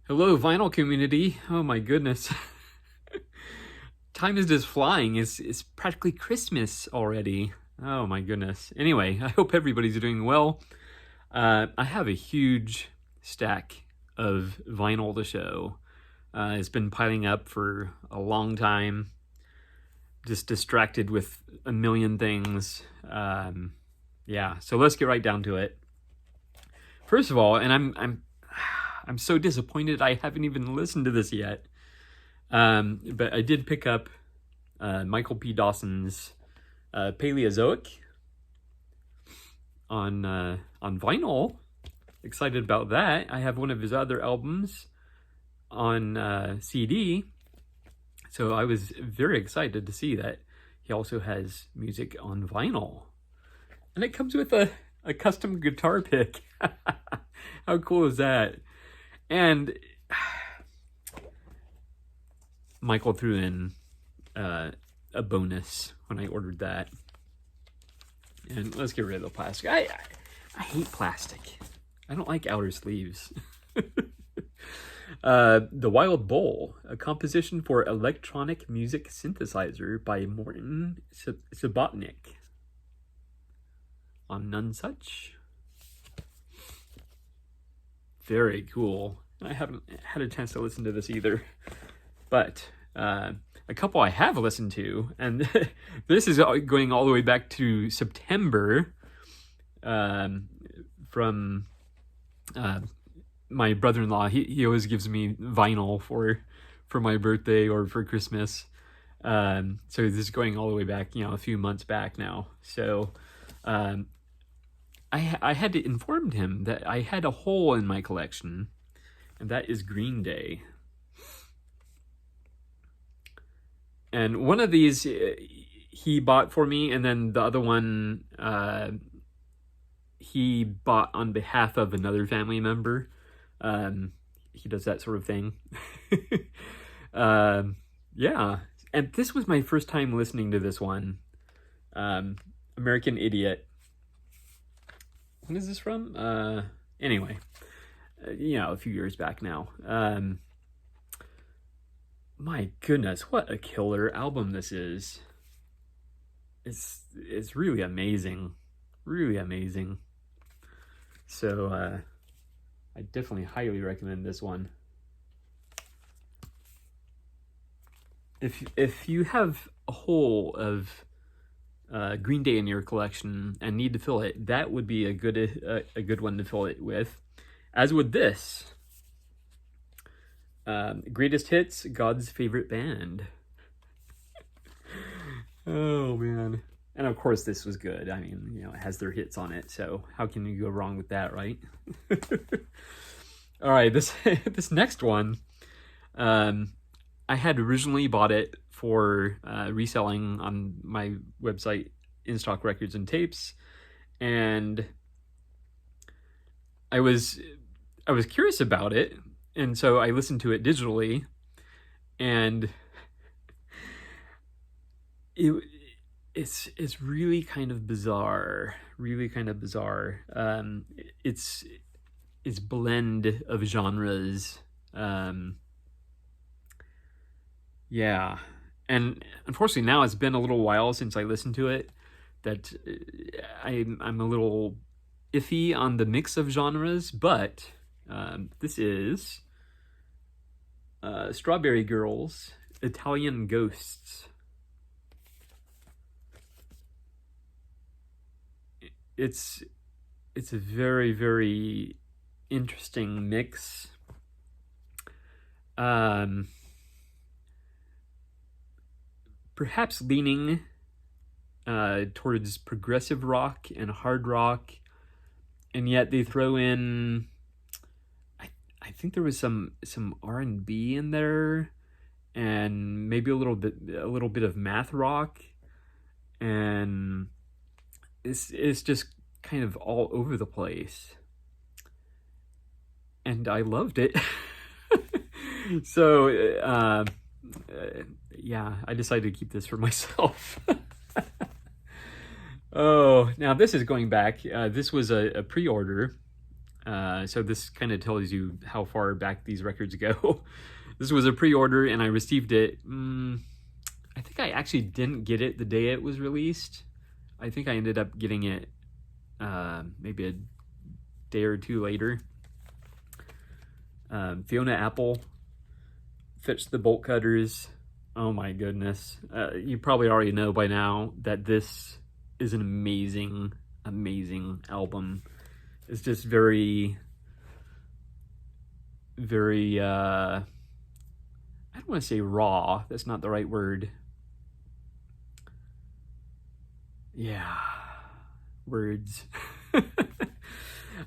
Hello, vinyl community. Oh my goodness. Time is just flying. It's practically Christmas already. Oh my goodness. Anyway, I hope everybody's doing well. I have a huge stack of vinyl to show. It's been piling up for a long time. Just distracted with a million things. Yeah, so let's get right down to it. First of all, and I'm so disappointed I haven't even listened to this yet. But I did pick up Michael P. Dawson's Paleozoic on vinyl. Excited about that. I have one of his other albums on CD. So I was very excited to see that he also has music on vinyl. And it comes with a custom guitar pick. How cool is that? And Michael threw in a bonus when I ordered that. And let's get rid of the plastic. I hate plastic. I don't like outer sleeves. The Wild Bowl, a composition for electronic music synthesizer by Morton Subotnick. On None Such. Very cool. I haven't had a chance to listen to this either. But a couple I have listened to, and this is going all the way back to September from my brother-in-law. He always gives me vinyl for my birthday or for Christmas. So this is going all the way back, a few months back now. So I had to inform him that I had a hole in my collection, and that is Green Day. And one of these he bought for me, and then the other one he bought on behalf of another family member. He does that sort of thing. Yeah. And this was my first time listening to this one. American Idiot. When is this from? Anyway, a few years back now. My goodness, what a killer album this is. It's really amazing. Really amazing. So, I definitely highly recommend this one. If you have a hole of Green Day in your collection and need to fill it, that would be a good one to fill it with. As would this. Greatest Hits, God's Favorite Band. Oh, man. And of course, this was good. I mean, it has their hits on it, so how can you go wrong with that, right? All right, this next one, I had originally bought it for reselling on my website, In Stock Records and Tapes, and I was curious about it. And so I listened to it digitally, and it's really kind of bizarre. It's blend of genres. Yeah, and unfortunately now it's been a little while since I listened to it. That I'm a little iffy on the mix of genres, but this is Strawberry Girls, Italian Ghosts. It's a very, very interesting mix. Perhaps leaning towards progressive rock and hard rock, and yet they throw in, I think there was some R&B in there, and maybe a little bit of math rock, and it's just kind of all over the place, and I loved it. So yeah, I decided to keep this for myself. Oh, now this is going back. This was a pre-order. So this kind of tells you how far back these records go. This was a pre-order, and I received it. I think I actually didn't get it the day it was released. I think I ended up getting it maybe a day or two later. Fiona Apple fetched the bolt cutters. Oh my goodness. You probably already know by now that this is an amazing, amazing album. It's just very, very, I don't want to say raw. That's not the right word. Yeah, words.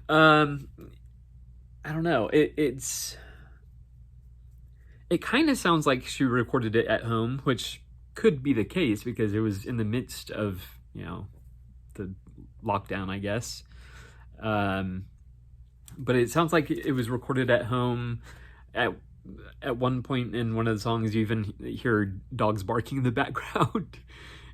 I don't know. It kind of sounds like she recorded it at home, which could be the case because it was in the midst of, the lockdown, I guess. But it sounds like it was recorded at home. At one point in one of the songs, you even hear dogs barking in the background.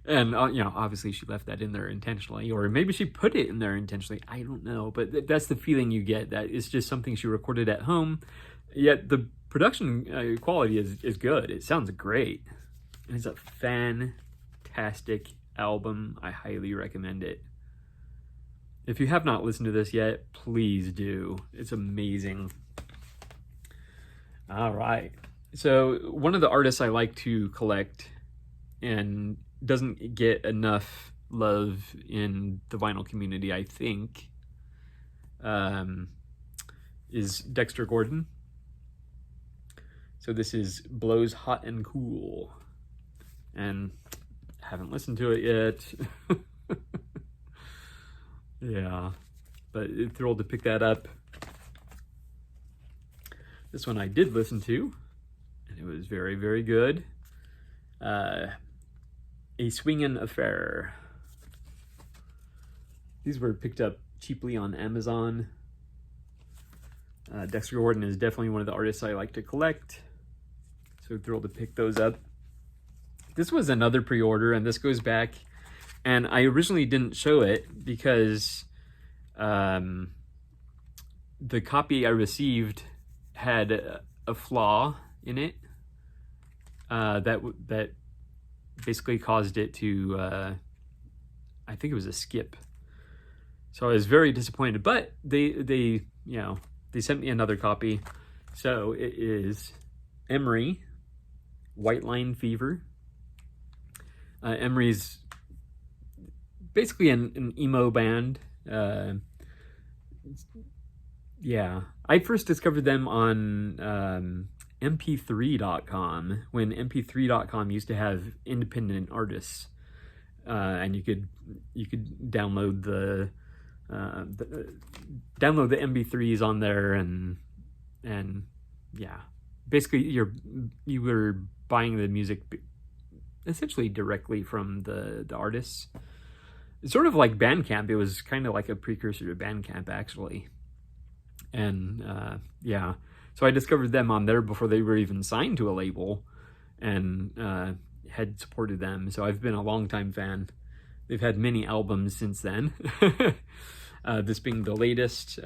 And, obviously she left that in there intentionally, or maybe she put it in there intentionally. I don't know, but that's the feeling you get, that it's just something she recorded at home, yet the production quality is good. It sounds great. And it's a fantastic album. I highly recommend it. If you have not listened to this yet, please do. It's amazing. All right. So one of the artists I like to collect and doesn't get enough love in the vinyl community, I think, is Dexter Gordon. So this is Blows Hot and Cool. And I haven't listened to it yet. Yeah, but thrilled to pick that up. This one I did listen to, and it was very, very good. A Swingin' Affair. These were picked up cheaply on Amazon. Dexter Gordon is definitely one of the artists I like to collect, so thrilled to pick those up. This was another pre-order, and this goes back, and I originally didn't show it because the copy I received had a flaw in it that basically caused it to, I think it was a skip. So I was very disappointed, but they sent me another copy. So it is Emery, White Line Fever. Emery's basically an emo band. Yeah, I first discovered them on mp3.com, when mp3.com used to have independent artists, and you could download the mp3s on there, and yeah, basically you were buying the music essentially directly from the artists. It's sort of like Bandcamp. It was kind of like a precursor to Bandcamp, actually. And yeah, so I discovered them on there before they were even signed to a label, and had supported them. So I've been a longtime fan. They've had many albums since then. This being the latest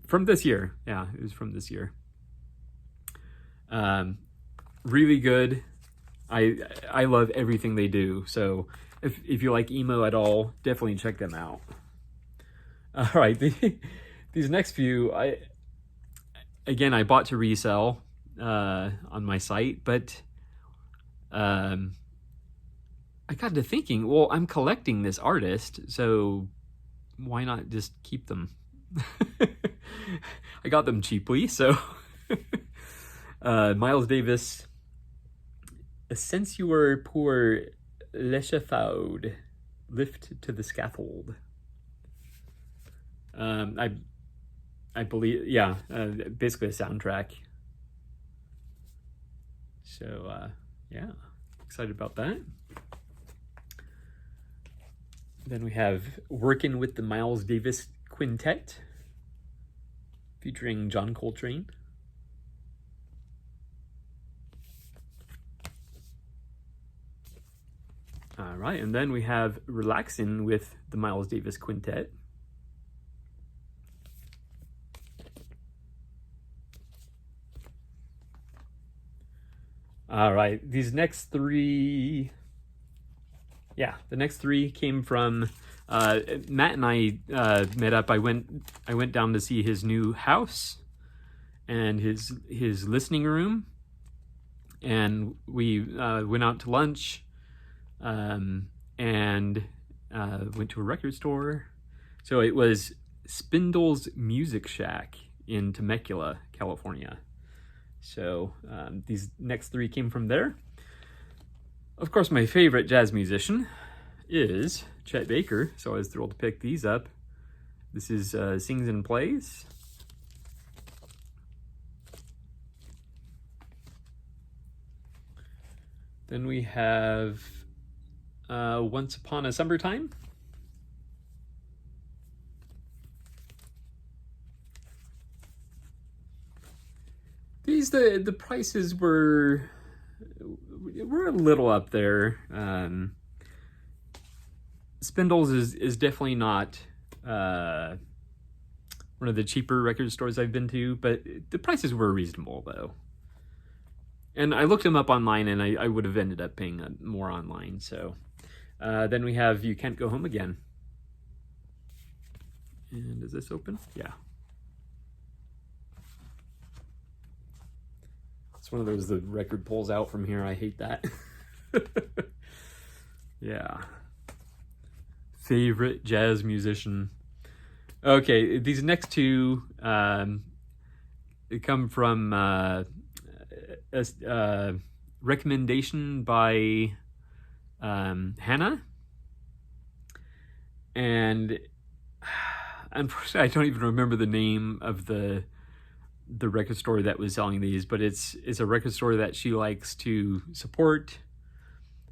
from this year. Yeah, it was from this year. Really good. I love everything they do. So if you like emo at all, definitely check them out. All right, these next few, I bought to resell on my site, but I got to thinking, well, I'm collecting this artist, so why not just keep them? I got them cheaply, so Miles Davis, Ascenseur pour l'échafaud, lift to the scaffold. I believe, yeah, basically a soundtrack. So, yeah, excited about that. Then we have Working with the Miles Davis Quintet, featuring John Coltrane. All right, and then we have Relaxin' with the Miles Davis Quintet. All right, these next three, the next three came from Matt and I met up. I went down to see his new house and his listening room, and we went out to lunch, and went to a record store. So it was Spindles Music Shack in Temecula, California. So these next three came from there. Of course, my favorite jazz musician is Chet Baker, so I was thrilled to pick these up. This is Sings and Plays. Then we have Once Upon a Summertime. These, the prices were a little up there. Spindles is definitely not one of the cheaper record stores I've been to, but the prices were reasonable though. And I looked them up online, and I would have ended up paying more online. So then we have You Can't Go Home Again. And is this open? Yeah. It's one of those, the record pulls out from here. I hate that. Yeah. Favorite jazz musician. Okay, these next two come from a recommendation by Hannah. And unfortunately, I don't even remember the name of the record store that was selling these, but it's a record store that she likes to support.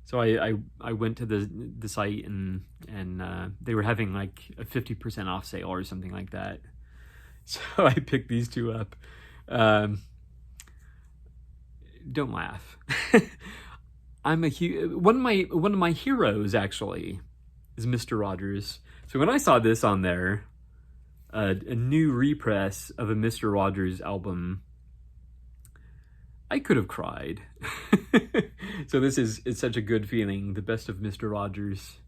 So I went to the site, and they were having like a 50% off sale or something like that. So I picked these two up. Don't laugh. I'm one of my heroes actually is Mr. Rogers. So when I saw this on there, a new repress of a Mr. Rogers album, I could have cried. So it's such a good feeling. The best of Mr. Rogers.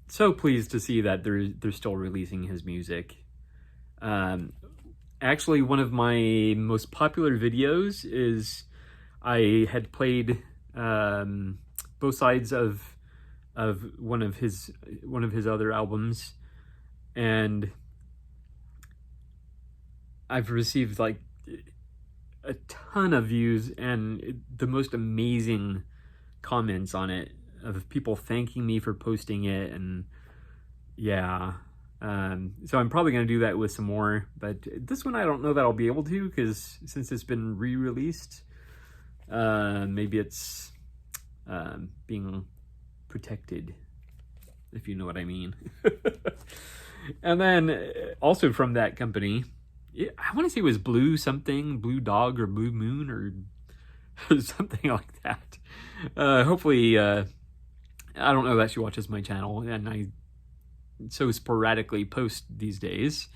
So pleased to see that they're still releasing his music. Actually, one of my most popular videos is I had played both sides of one of his other albums, and I've received like a ton of views and the most amazing comments on it, of people thanking me for posting it. And yeah, so I'm probably going to do that with some more, but this one I don't know that I'll be able to, because since it's been re-released, maybe it's being protected, if you know what I mean. And then also from that company, I want to say it was Blue Dog or Blue Moon or something like that. Hopefully, I don't know that she watches my channel, and I so sporadically post these days.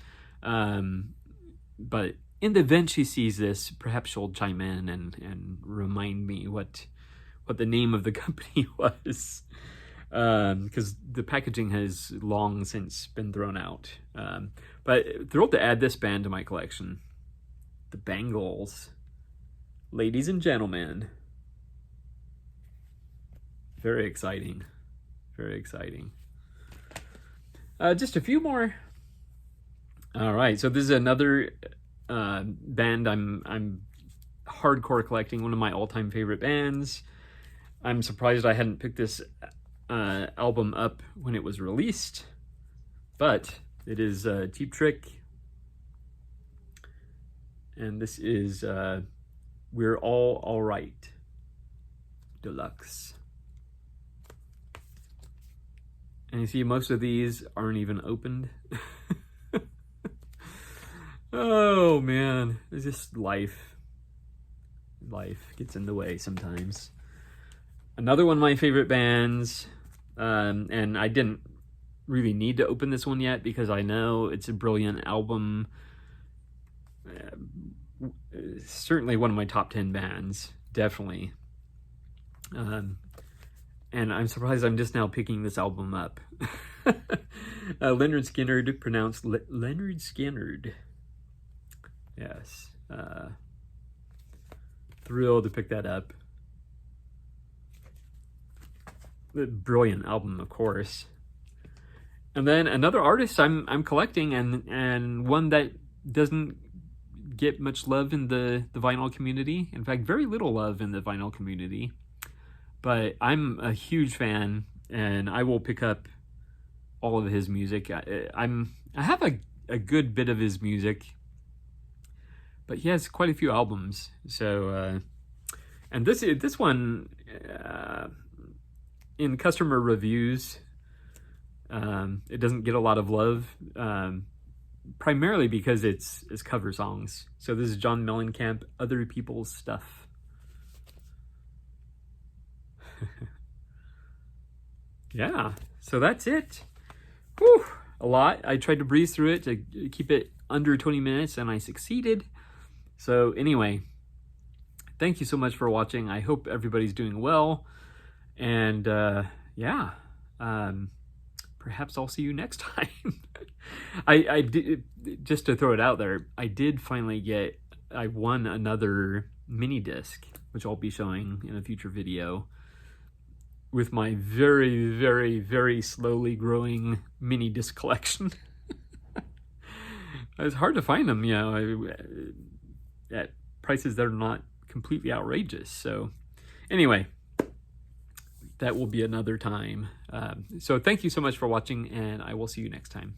But in the event she sees this, perhaps she'll chime in and remind me what the name of the company was. Because the packaging has long since been thrown out. But thrilled to add this band to my collection. The Bangles. Ladies and gentlemen. Very exciting. Very exciting. Just a few more. All right, so this is another band I'm hardcore collecting, one of my all-time favorite bands. I'm surprised I hadn't picked this album up when it was released, but it is Cheap Trick, and this is We're All Alright Deluxe. And you see, most of these aren't even opened. Oh man, it's just life gets in the way sometimes. Another one of my favorite bands, and I didn't really need to open this one yet because I know it's a brilliant album. Certainly one of my top 10 bands. definitely. And I'm surprised I'm just now picking this album up. Leonard Skinner, pronounced Leonard Skinner. Yes. Thrilled to pick that up. A brilliant album, of course. And then another artist I'm collecting, and one that doesn't get much love in the vinyl community. In fact, very little love in the vinyl community. But I'm a huge fan, and I will pick up all of his music. I have a good bit of his music, but he has quite a few albums. So, and this one, in customer reviews, it doesn't get a lot of love, primarily because it's cover songs. So this is John Mellencamp, Other People's Stuff. Yeah, so that's it. Whew, a lot. I tried to breeze through it to keep it under 20 minutes, and I succeeded. So anyway, thank you so much for watching. I hope everybody's doing well. And yeah, perhaps I'll see you next time. I did, just to throw it out there, I won another mini disc, which I'll be showing in a future video, with my very, very, very slowly growing mini disc collection. It's hard to find them, at prices that are not completely outrageous. So anyway, that will be another time. So thank you so much for watching, and I will see you next time.